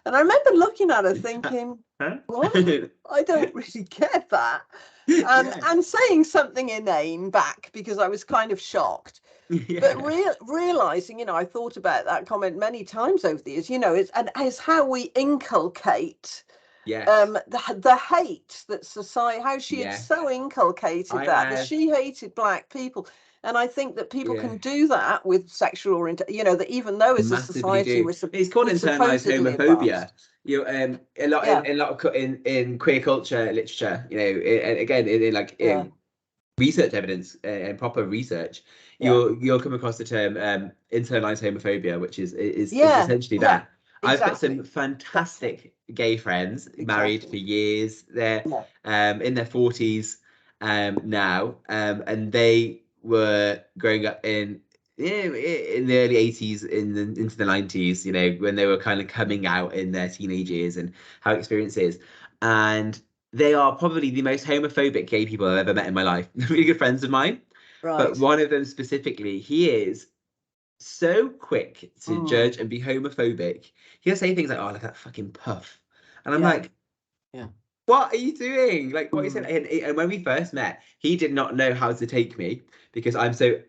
And I remember looking at her thinking, what? I don't really get that. And saying something inane back because I was kind of shocked. But realizing, you know, I thought about that comment many times over the years, you know, it's how we inculcate the hate that society, how she had so inculcated that she hated black people. And I think that people can do that with sexual orientation, you know, that even though as a society it's called internalized homophobia. You know, a lot in queer culture literature, you know, and again in research evidence and proper research, you'll come across the term internalized homophobia, which is essentially that. I've got some fantastic gay friends, married for years. They're in their 40s now, and they were growing up in the early 80s, into the 90s, you know, when they were kind of coming out in their teenage years and how experience is. And they are probably the most homophobic gay people I've ever met in my life. Really good friends of mine. But one of them specifically, he is so quick to judge and be homophobic. He'll say things like, "Oh, look at that fucking puff." And I'm like, what are you doing? Like, what are you saying? And when we first met, he did not know how to take me because I'm so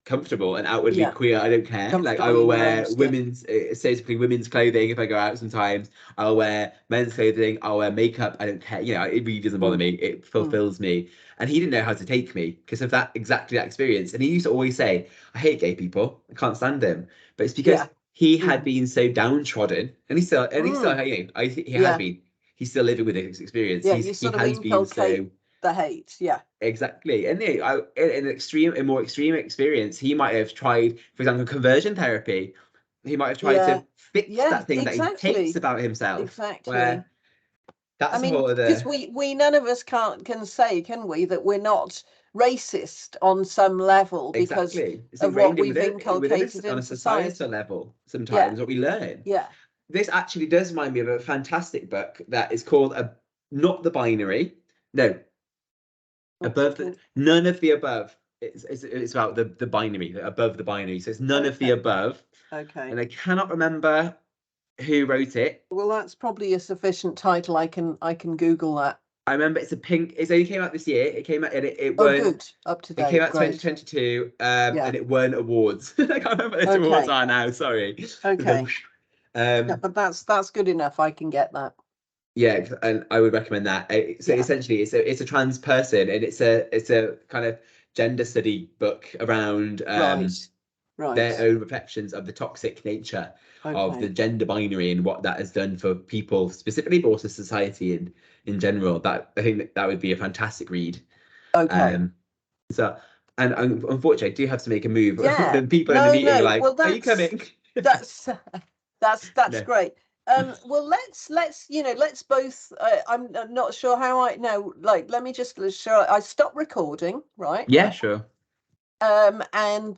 comfortable and outwardly queer. I don't care. Like, I will wear women's, stereotypically women's clothing if I go out sometimes. I'll wear men's clothing. I'll wear makeup. I don't care. You know, it really doesn't bother me. It fulfills me. And he didn't know how to take me because of that experience. And he used to always say, "I hate gay people. I can't stand them." But it's because he had been so downtrodden, and he still, you know, he has been. He's still living with this experience. Yeah, he has been so. The hate, Exactly. And in a more extreme experience, he might have tried, for example, conversion therapy. He might have tried to fix that thing that he hates about himself. Exactly. Where that's a whole other. Because we none of us can say, can we, that we're not racist on some level because of what we've inculcated in on a societal level. Sometimes what we learn. Yeah. This actually does remind me of a fantastic book that is called Not the Binary. No. None of the above. It's about the binary, above the binary. So it's none of the above. Okay. And I cannot remember who wrote it. Well, that's probably a sufficient title. I can Google that. I remember it's a pink. It only came out this year. It came out and it won. Oh, good. Up to date. It came out 2022. And it won awards. I can't remember what the awards are now. Sorry. Okay. But that's good enough. I can get that. Yeah, and I would recommend that. So essentially, it's a trans person, and it's a kind of gender study book around their own reflections of the toxic nature of the gender binary and what that has done for people specifically, but also society in general. That I think that would be a fantastic read. Okay. So, and unfortunately, I do have to make a move. Yeah. The people in the meeting are like, "Are you coming?" That's great. Well, let's both. I'm not sure how let me just show. I stop recording, right? Yeah, sure. And